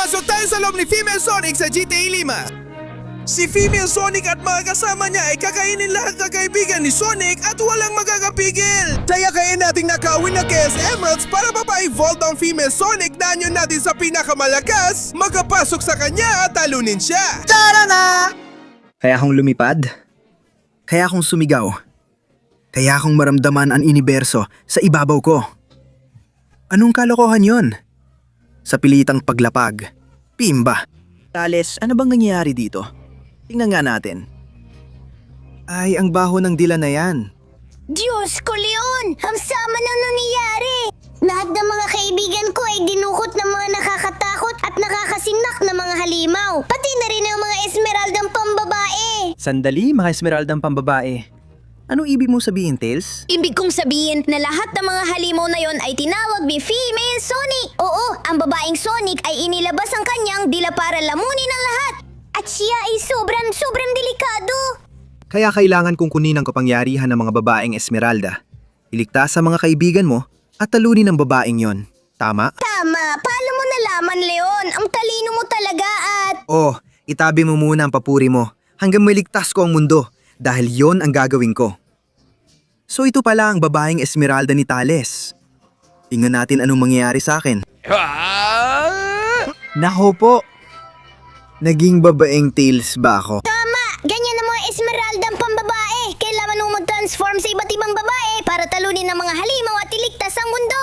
Pumasok tayo sa loob ni Female Sonic sa GTA 5. Si Female Sonic at mga kasama niya ay kakainin lahat ng kaibigan ni Sonic at walang magkakapigil. Kaya nating nakawin na Chaos Emeralds para mapa-evolve ang Female Sonic na anyo natin sa pinakamalakas, magkapasok sa kanya at talunin siya. Tara na! Kaya akong lumipad, kaya akong sumigaw, kaya akong maramdaman ang universo sa ibabaw ko. Anong kalokohan yon? Sa pilitang paglapag, pimba. Tales, ano bang nangyayari dito? Tingnan nga natin. Ay, ang baho ng dila na yan. Diyos ko, Leon! Ang sama na nangyayari! Lahat ng mga kaibigan ko ay dinukot ng mga nakakatakot at nakakasinak na mga halimaw. Pati na rin ang mga esmeraldang pambabae. Sandali, mga esmeraldang pambabae. Anong ibig mo sabihin, Tails? Ibig kong sabihin na lahat ng mga halimaw na yon ay tinawag ni Female Sonic. Oo, ang babaeng Sonic ay inilabas ang kanyang dila para lamunin ang lahat. At siya ay sobrang delikado. Kaya kailangan kong kunin ang kapangyarihan ng mga babaeng Esmeralda. Iligtas sa mga kaibigan mo at talunin ang babaeng yon. Tama? Tama. Paano mo nalaman, Leon? Ang talino mo talaga at... Oh, itabi mo muna ang papuri mo hanggang mailigtas ko ang mundo dahil yon ang gagawin ko. So ito pala ang babaeng Esmeralda ni Tales. Tingnan natin anong mangyayari sa akin. Nako po. Naging babaeng Tails ba ako? Tama! Ganyan ang mga esmeraldang pambabae. Kailangan mo mag-transform sa iba't ibang babae para talunin ang mga halimaw at iligtas ang mundo.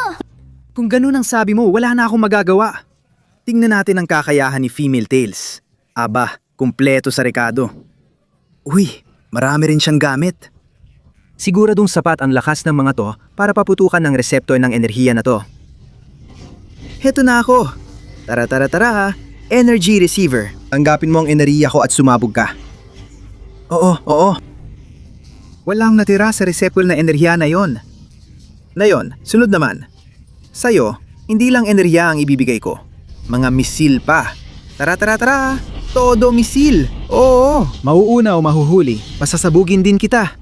Kung ganun ang sabi mo, wala na akong magagawa. Tingnan natin ang kakayahan ni Female Tails. Aba, kumpleto sa rekado. Uy, marami rin siyang gamit. Siguradong sapat ang lakas ng mga to para paputukan ng reseptor ng enerhiya na to. Heto na ako. Tara. Energy receiver. Tanggapin mo ang enerhiya ko at sumabog ka. Oo. Walang natira sa receptacle na enerhiya na yon. Sunod naman. Sa'yo, hindi lang enerhiya ang ibibigay ko. Mga misil pa. Tara. Todo misil. Oo. Mauuna o mahuhuli. Pasasabugin din kita.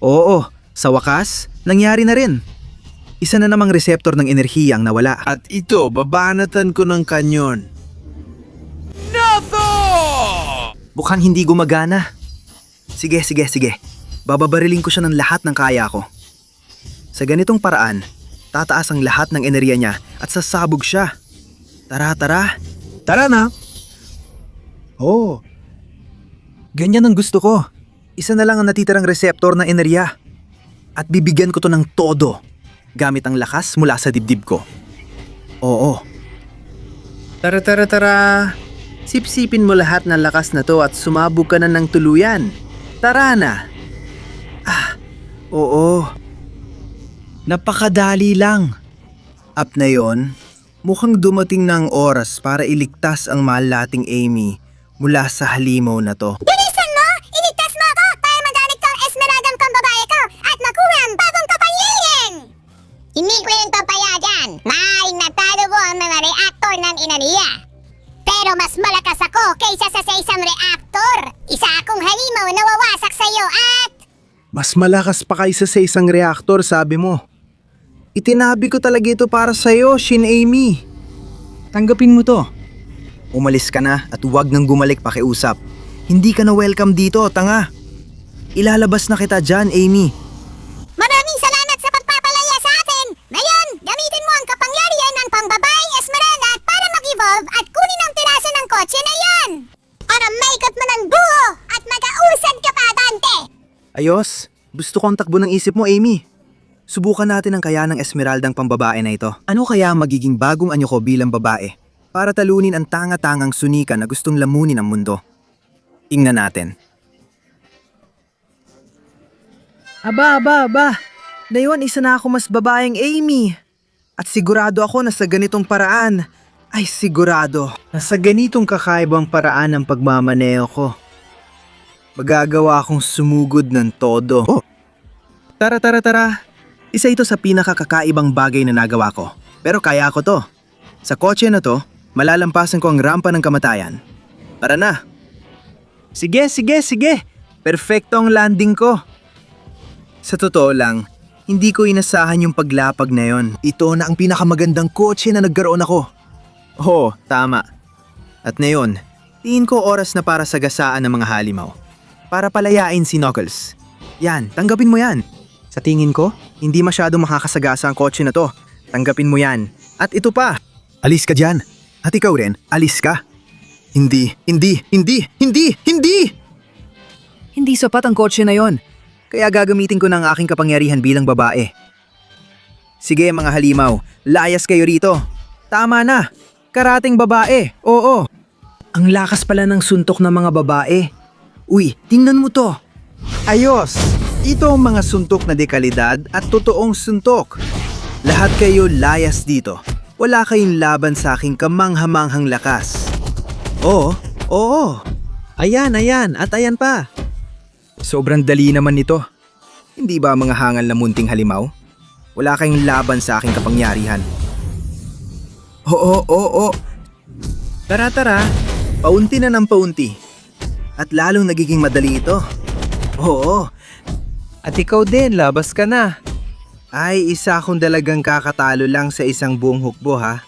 Oo. Sa wakas, nangyari na rin. Isa na namang reseptor ng enerhiya ang nawala. At ito, babanatan ko ng kanyon. Mukhang hindi gumagana. Sige. Bababarilin ko siya ng lahat ng kaya ko. Sa ganitong paraan, tataas ang lahat ng enerhiya niya at sasabog siya. Tara. Tara na. Oh. Ganyan ang gusto ko. Isa na lang ang natitirang reseptor ng enerhiya. At bibigyan ko to ng todo. Gamit ang lakas mula sa dibdib ko. Oo. Tara. Sipsipin mo lahat ng lakas na to at sumabog ka na ng tuluyan. Tara na. Oo. Napakadali lang. Up na yon, mukhang dumating na ang oras para iligtas ang mahal nating Amy mula sa halimaw na to. Bilisan mo! Iligtas mo ako para magalit kang esmeraldang pambabae ko at makuha ang bagong kapangyarihan! Hindi ko yung papayagan. Maaaring natalo ko ang mga reaktor ng inaniya. Pero mas malakas ako kaysa sa isang reaktor. Isa akong halimaw na wawasak sa'yo at... Mas malakas pa kaysa sa isang reaktor, sabi mo. Itinabi ko talaga ito para sa'yo, Shin Amy. Tanggapin mo to. Umalis ka na at huwag nang gumalik pakiusap. Hindi ka na welcome dito, tanga. Ilalabas na kita dyan, Amy. Maraming salamat sa pagpapalaya sa atin! Ngayon, gamitin mo ang kapangyarihan ng pambabaeng Esmeralda para mag-evolve at kunin ang tiraso ng kotse na yan! Para maikot mo ng buho at mag-ausad ka pa, Dante! Ayos, gusto ko ang takbo ng isip mo, Amy. Subukan natin ang kaya ng Esmeraldang pambabae na ito. Ano kaya magiging bagong anyo ko bilang babae para talunin ang tanga-tangang sunika na gustong lamunin ang mundo? Tingnan natin. Aba. Ngayon isa na ako mas babaeng Amy. At sigurado ako na sa ganitong paraan, ay sigurado na sa ganitong kakaibang paraan ng pagmamaneo ko, magagawa akong sumugod ng todo. Oh. Tara. Isa ito sa pinakakakaibang bagay na nagawa ko. Pero kaya ko to. Sa kotse na to, malalampasan ko ang rampa ng kamatayan. Tara na. Sige. Perfecto ang landing ko. Sa totoo lang, hindi ko inasahan yung paglapag na yon. Ito na ang pinakamagandang kotse na nagkaroon ako. Oo, tama. At ngayon, tingin ko oras na para sagasaan ng mga halimaw. Para palayain si Knuckles. Yan, tanggapin mo yan. Sa tingin ko, hindi masyado makakasagasa ang kotse na to. Tanggapin mo yan. At ito pa. Alis ka dyan. At ikaw rin, alis ka. Hindi. Hindi sapat ang kotse na yon. Kaya gagamitin ko ng aking kapangyarihan bilang babae. Sige mga halimaw, layas kayo rito. Tama na. Karating babae. Oo. Ang lakas pala ng suntok ng mga babae. Uy, tingnan mo to. Ayos. Ito ang mga suntok na dekalidad at totoong suntok. Lahat kayo layas dito. Wala kayong laban sa aking kamanghamanghang lakas. Oo. Ayan, at ayan pa. Sobrang dali naman nito. Hindi ba mga hangal na munting halimaw? Wala kayong laban sa aking kapangyarihan. Oo. Tara. Paunti na ng paunti. At lalong nagiging madali ito. Oo. At ikaw din, labas ka na. Ay, isa akong dalagang kakatalo lang sa isang buong hukbo ha.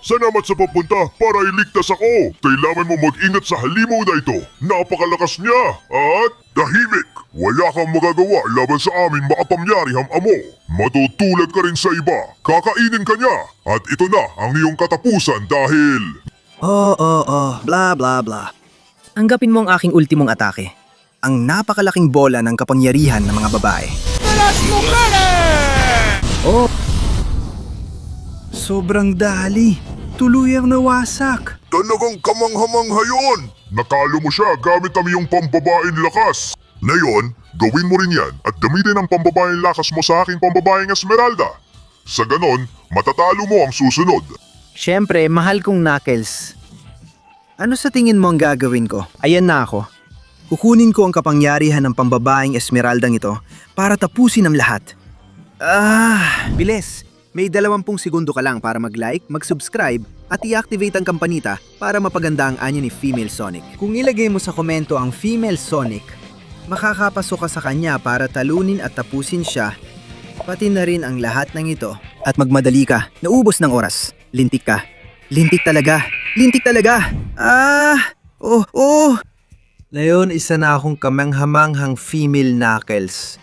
Salamat sa papunta para iligtas ako. Kailangan mo mag-ingat sa halimaw na ito. Napakalakas niya. At tahimik. Wala kang magagawa laban sa aming makapangyarihang amo. Matutulad ka rin sa iba. Kakainin ka niya. At ito na ang iyong katapusan dahil... Bla bla bla. Anggapin mo ang aking ultimong atake. Ang napakalaking bola ng kapangyarihan ng mga babae. Sobrang dali. Tuluyang nawasak. Talagang kamanghamangha yun! Nakalo mo siya gamit ang iyong pambabaeng lakas. Ngayon, gawin mo rin yan at gamitin ang pambabaeng lakas mo sa aking pambabaeng Esmeralda. Sa ganon, matatalo mo ang susunod. Siyempre, mahal kong Knuckles. Ano sa tingin mo ang gagawin ko? Ayan na ako. Kukunin ko ang kapangyarihan ng pambabaeng Esmeraldang ito para tapusin ang lahat. Bilis! May 20 segundo ka lang para mag-like, mag-subscribe at i-activate ang kampanita para mapaganda ang anyo ni Female Sonic. Kung ilagay mo sa komento ang Female Sonic, makakapasok ka sa kanya para talunin at tapusin siya, pati na rin ang lahat ng ito. At magmadali ka, naubos ng oras. Lintik ka. Lintik talaga. Ngayon, isa na akong kamanghamanghang female Knuckles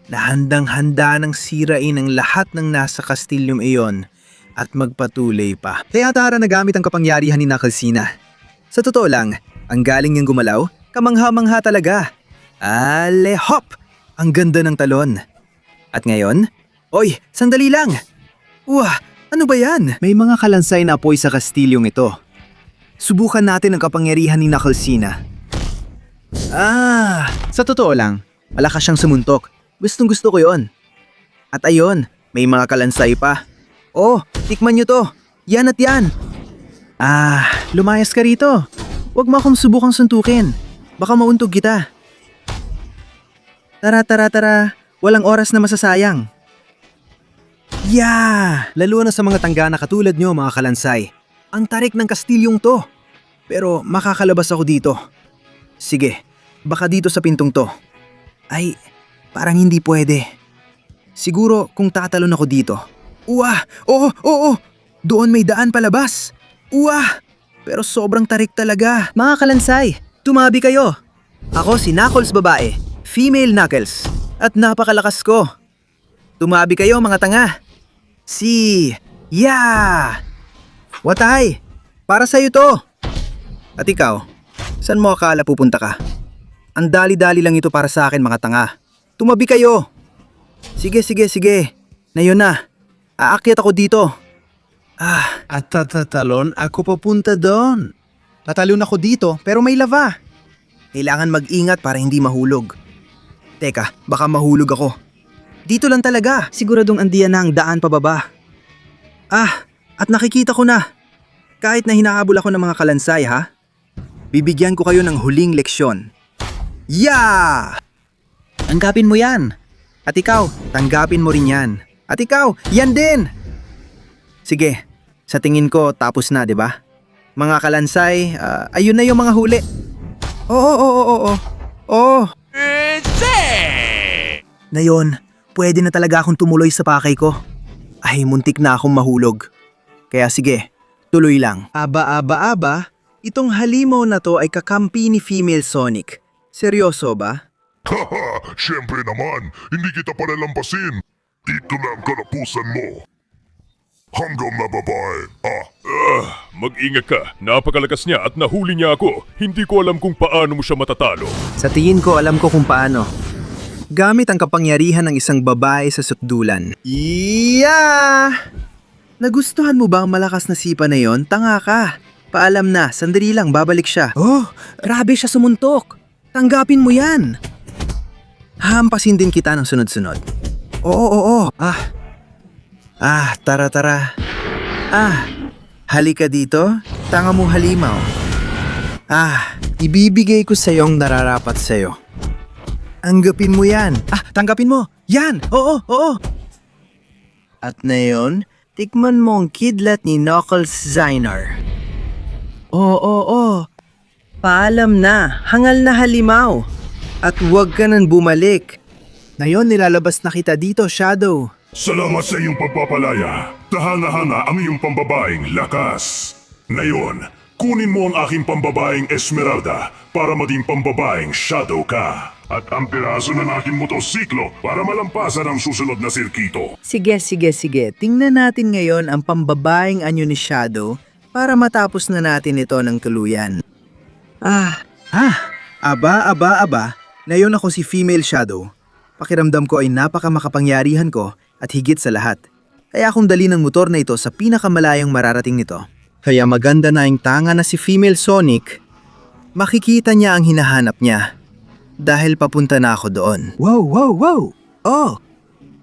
na handang-handa ng sirain ang lahat ng nasa kastilyong iyon at magpatuloy pa. Kaya tara na gamit ang kapangyarihan ni Knucklesina. Sa totoo lang, ang galing niyang gumalaw, kamangha-mangha talaga. Hop! Ang ganda ng talon. At ngayon, sandali lang! Ano ba yan? May mga kalansay na apoy sa kastilyong ito. Subukan natin ang kapangyarihan ni Knucklesina. Sa totoo lang, malakas siyang sumuntok. Gustong gusto ko yon. At ayon, may mga kalansay pa. Tikman nyo to. Yan at yan. Lumayas ka rito. Huwag mo akong subukang suntukin. Baka mauntog kita. Tara. Walang oras na masasayang. Lalo na sa mga tanggana katulad nyo mga kalansay. Ang tarik ng kastilyong to. Pero makakalabas ako dito. Sige, baka dito sa pintong to. Parang hindi pwede. Siguro kung tatalon ako dito. Oo! Doon may daan palabas. Pero sobrang tarik talaga. Mga kalansay, tumabi kayo. Ako si Knuckles babae, female Knuckles. At napakalakas ko. Tumabi kayo mga tanga. Watay! Para sa'yo to! At ikaw, saan mo akala pupunta ka? Ang dali-dali lang ito para sa akin mga tanga. Tumabi kayo! Sige. Ngayon na. Aakyat ako dito. At tatalon ako papunta doon. Tatalon ako dito pero may lava. Kailangan mag-ingat para hindi mahulog. Teka, baka mahulog ako. Dito lang talaga. Siguradong andiyan na ang daan pababa. At nakikita ko na. Kahit na hinahabol ako ng mga kalansay ha. Bibigyan ko kayo ng huling leksyon. Tanggapin mo yan. At ikaw, tanggapin mo rin yan. At ikaw, yan din! Sige, sa tingin ko tapos na, di ba? Mga kalansay, ayun na yung mga huli. Oo. Ngayon, pwede na talaga akong tumuloy sa pakay ko. Muntik na akong mahulog. Kaya sige, tuloy lang. Aba, Itong halimaw na to ay kakampi ni Female Sonic. Seryoso ba? Haha, syempre naman, hindi kita palalampasin. Dito na ang kalapusan mo. Hanggang na babae, Mag-ingat ka. Napakalakas niya at nahuli niya ako. Hindi ko alam kung paano mo siya matatalo. Sa tingin ko alam ko kung paano. Gamit ang kapangyarihan ng isang babae sa sukdulan. Yeah! Nagustuhan mo ba ang malakas na sipa na yon? Tanga ka. Paalam na, sandali lang, babalik siya. Oh, grabe siya sumuntok. Tanggapin mo yan. Hahampasin din kita ng sunod-sunod. Oo. Tara. Halika dito. Tanga mo halimaw. Ibibigay ko sa ang nararapat sa'yo. Anggapin mo yan. Tanggapin mo. Yan. Oo. At ngayon, tikman mo ang kidlat ni Knuckles Zynar. Oo. Paalam na. Hangal na halimaw. At huwag ka nang bumalik. Ngayon nilalabas na kita dito, Shadow. salamat sa iyong pagpapalaya. Tahanga-hanga ang iyong pambabaeng lakas. Ngayon, kunin mo ang aking pambabaeng Esmeralda para maging pambabaeng Shadow ka. At ang piraso ng aking motosiklo para malampasan ang susunod na sirkito. Sige. Tingnan natin ngayon ang pambabaeng anyo ni Shadow para matapos na natin ito ng tuluyan. Aba. Ngayon ako si Female Shadow. Pakiramdam ko ay napakamakapangyarihan ko at higit sa lahat. Kaya akong dali ng motor na ito sa pinakamalayong mararating nito. Kaya maganda na yung tanga na si Female Sonic. Makikita niya ang hinahanap niya. Dahil papunta na ako doon. Wow! Oh!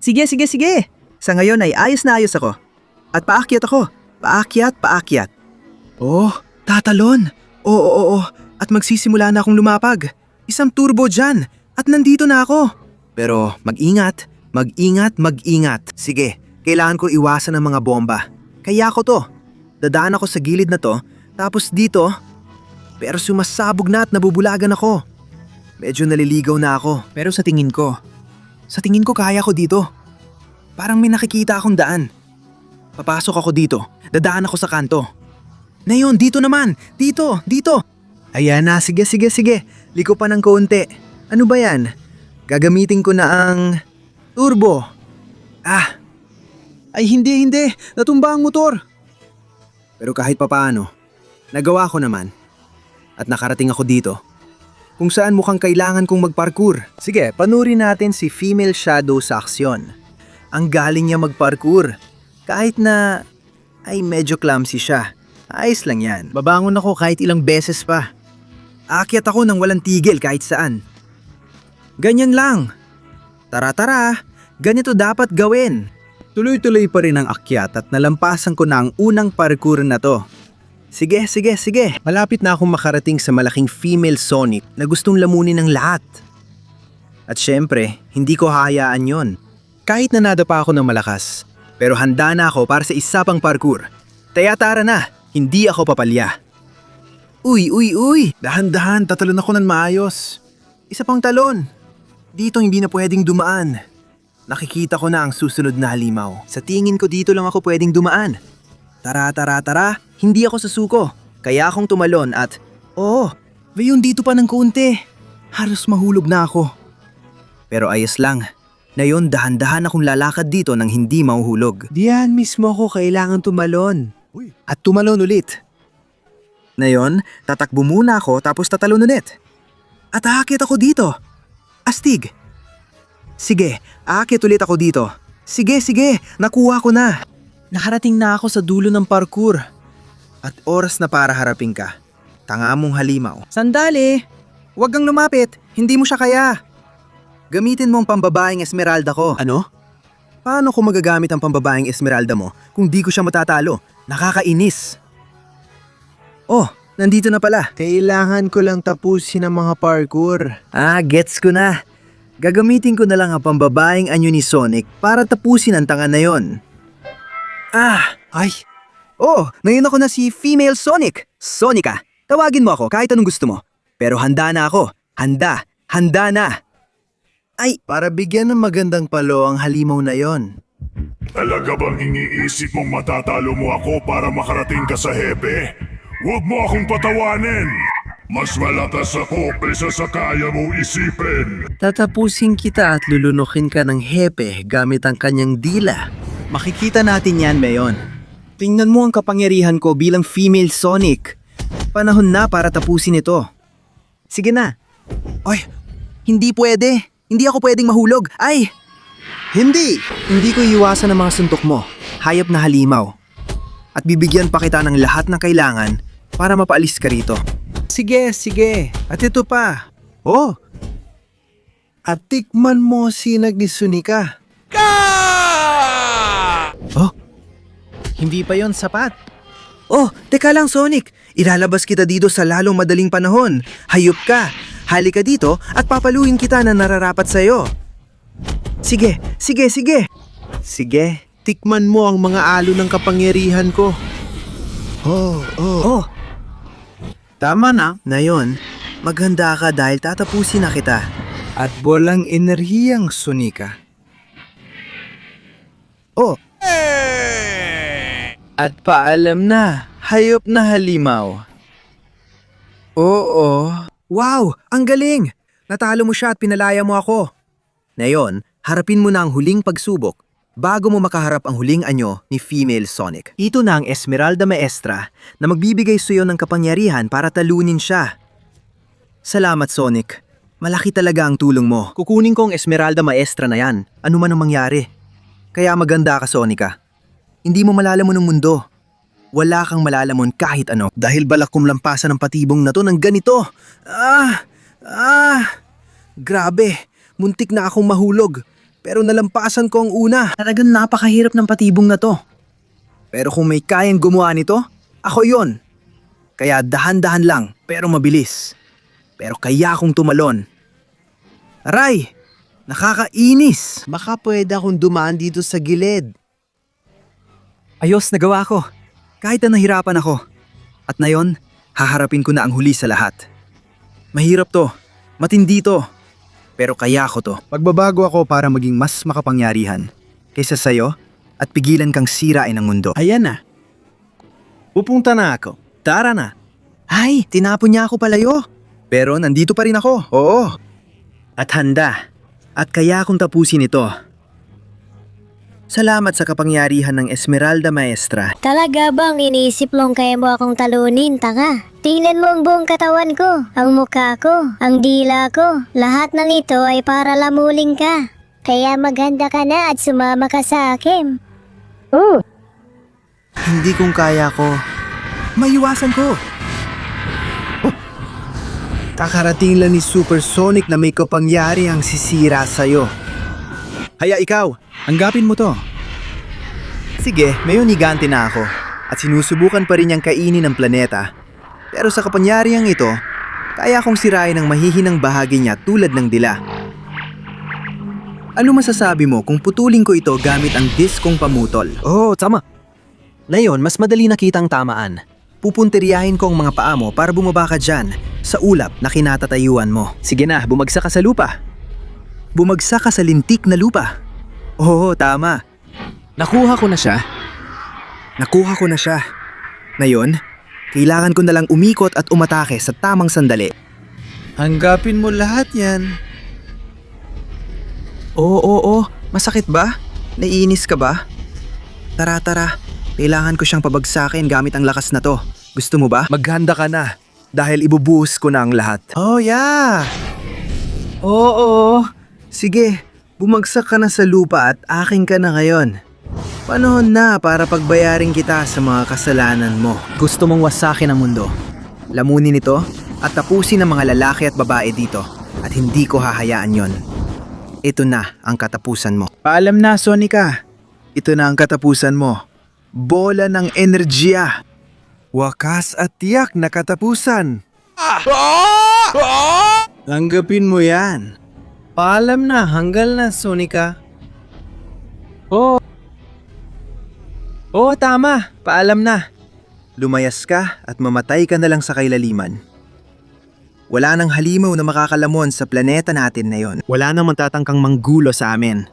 Sige! Sa ngayon ay ayos na ayos ako. At paakyat ako. Paakyat. Oh, tatalon. Oo. At magsisimula na akong lumapag. Isang turbo dyan. At nandito na ako. Pero mag-ingat. Sige, kailangan ko iwasan ang mga bomba. Kaya ako to. Dadaan ako sa gilid na to. Tapos dito. Pero sumasabog na at nabubulagan ako. Medyo naliligaw na ako. Pero sa tingin ko kaya ko dito. Parang may nakikita akong daan. Papasok ako dito. Dadaan ako sa kanto. Ngayon, dito naman. Dito. Ayan na, sige. Liko pa ng konti. Ano ba yan? Gagamitin ko na ang turbo. Ay hindi. Natumba ang motor. Pero kahit papaano, nagawa ko naman. At nakarating ako dito. Kung saan mukhang kailangan kong magparkour. Sige, panurin natin si Female Shadow sa aksyon. Ang galing niya magparkour. Kahit na ay medyo clumsy siya. Ayos lang yan. Babangon ako kahit ilang beses pa. Aakyat ako nang walang tigil kahit saan. Ganyan lang. Tara. Ganito dapat gawin. Tuloy-tuloy pa rin ang akyat at nalampasan ko na ang unang parkour na to. Sige. Malapit na akong makarating sa malaking Female Sonic na gustong lamunin ng lahat. At syempre, hindi ko hahayaan yon. Kahit na nadapa ako ng malakas. Pero handa na ako para sa isa pang parkour. Tara na, hindi ako papalya. Uy. Dahan-dahan, tatalon ako ng maayos. Isa pang talon. Dito hindi na pwedeng dumaan. Nakikita ko na ang susunod na halimaw. Sa tingin ko dito lang ako pwedeng dumaan. Tara. Hindi ako sasuko. Kaya akong tumalon at... Ngayon dito pa ng konti. Halos mahulog na ako. Pero ayos lang. Ngayon dahan-dahan akong lalakad dito nang hindi mahuhulog. Diyan mismo ako kailangan tumalon. At tumalon ulit. Ngayon, tatakbo muna ako tapos tatalon ulit. At aakit ako dito. Astig. Sige, aakit ulit ako dito. Sige, nakuha ko na. Nakarating na ako sa dulo ng parkour. At oras na para harapin ka. Tanga mong halimaw. Sandali! Huwag kang lumapit. Hindi mo siya kaya. Gamitin mo ang pambabaeng Esmeralda ko. Ano? Paano ko magagamit ang pambabaeng Esmeralda mo kung di ko siya matatalo? Nakakainis. Oh, nandito na pala. Kailangan ko lang tapusin ang mga parkour. Gets ko na. Gagamitin ko na lang ang pambabaeng anyo ni Sonic para tapusin ang tanga na yon. Ngayon ako na si Female Sonic. Sonica, tawagin mo ako kahit anong gusto mo. Pero handa na ako. Handa na. Ay, para bigyan ng magandang palo ang halimaw na yon. Talaga bang iniisip mong matatalo mo ako para makarating ka sa hepe? Huwag mo akong patawanin! Mas malakas ako kaysa sa kaya mong isipin! Tatapusin kita at lulunukin ka ng hepe gamit ang kanyang dila. Makikita natin yan, Mayon. Tingnan mo ang kapangyarihan ko bilang female Sonic. Panahon na para tapusin ito. Sige na. Ay, hindi pwede. Hindi ako pwedeng mahulog. Ay! Hindi! Hindi ko iwasan ang mga suntok mo. Hayop na halimaw. At bibigyan pa kita ng lahat ng kailangan para mapaalis ka rito. Sige, sige. At ito pa. Oh! At tikman mo sinag ni Sunika. Oh, hindi pa yon sapat. Oh, teka lang Sonic. Ilalabas kita dito sa lalong madaling panahon. Hayop ka. Halika dito at papaluin kita na nararapat sa'yo. Sige, sige, sige. Sige, tikman mo ang mga alo ng kapangyarihan ko. Oh. Tama na. Ngayon, maghanda ka dahil tatapusin na kita. At walang enerhiyang Sonika. Oh. At paalam na, hayop na halimaw. Oo. Wow, ang galing! Natalo mo siya at pinalaya mo ako. Ngayon, harapin mo na ang huling pagsubok bago mo makaharap ang huling anyo ni Female Sonic. Ito na ang Esmeralda Maestra na magbibigay sa iyo ng kapangyarihan para talunin siya. Salamat Sonic. Malaki talaga ang tulong mo. Kukunin ko ang Esmeralda Maestra na yan, ano man ang mangyari. Kaya maganda ka Sonica. Hindi mo malalamon ng mundo. Wala kang malalamon kahit ano. Dahil balak kong lampasan ng patibong na to ng ganito. Grabe, muntik na akong mahulog. Pero nalampasan ko ang una. Talagang napakahirap ng patibong na to. Pero kung may kayang gumawa nito, ako yon. Kaya dahan-dahan lang, pero mabilis. Pero kaya akong tumalon. Aray! Nakakainis! Baka pwede akong dumaan dito sa gilid. Ayos, nagawa ko. Kahit na nahirapan ako. At ngayon, haharapin ko na ang huli sa lahat. Mahirap to. Matindi to. Pero kaya ko to. Pagbabago ako para maging mas makapangyarihan kaysa sa'yo at pigilan kang sirain ang mundo. Ayan na. Pupunta na ako. Tara na. Ay, tinapon niya ako palayo. Pero nandito pa rin ako. Oo. At handa. At kaya akong tapusin ito. Salamat sa kapangyarihan ng Esmeralda Maestra. Talaga bang iniisip mong kaya mo akong talunin, tanga? Tingnan mo ang buong katawan ko, ang mukha ko, ang dila ko. Lahat ng ito ay para lamuling ka. Kaya maghanda ka na at sumama ka sa akin. Hindi kong kaya ko. Maiwasan ko. Kakarating lang ni Supersonic na may kapangyarihang sisira sa'yo. Haya ikaw, anggapin mo to. Sige, mayon higante na ako. At sinusubukan pa rin niyang kainin ang planeta. Pero sa kapangyarihang ito, kaya kong sirain ang mahihinang bahagi niya tulad ng dila. Ano masasabi mo kung putulin ko ito gamit ang diskong pamutol? Oh, tama. Ngayon, mas madali nakita ang tamaan. Pupunteriyahin ko ang mga paa mo para bumaba ka dyan sa ulap na kinatatayuan mo. Sige na, bumagsak ka sa lupa. Bumagsak ka sa lintik na lupa. Oo, tama. Nakuha ko na siya. Nakuha ko na siya. Ngayon, kailangan ko na lang umikot at umatake sa tamang sandali. Hanggapin mo lahat yan. Oo. Masakit ba? Naiinis ka ba? Tara. Kailangan ko siyang pabagsakin gamit ang lakas na to. Gusto mo ba? Maghanda ka na. Dahil ibubuhos ko na ang lahat. Oh, yeah. Oo. Sige, bumagsak ka na sa lupa at akin ka na ngayon. Panahon na para pagbayarin kita sa mga kasalanan mo. Gusto mong wasakin ang mundo. Lamunin ito at tapusin ang mga lalaki at babae dito. At hindi ko hahayaan yon. Ito na ang katapusan mo. Paalam na, Sonica. Ito na ang katapusan mo. Bola ng enerhiya. Wakas at tiyak na katapusan. Tanggapin mo yan. Paalam na, hanggal na, Sonica. Oo, tama. Paalam na. Lumayas ka at mamatay ka na lang sa kailaliman. Wala nang halimaw na makakalamon sa planeta natin na yon. Wala nang matatangkang manggulo sa amin.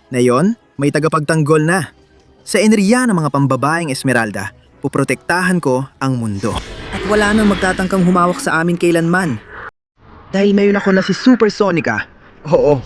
Ngayon, may tagapagtanggol na. Sa enerhiya ng mga pambabaeng Esmeralda, puprotektahan ko ang mundo. At wala nang magtatangkang humawak sa amin kailanman. Dahil mayon ako na si Super Sonica. Oo.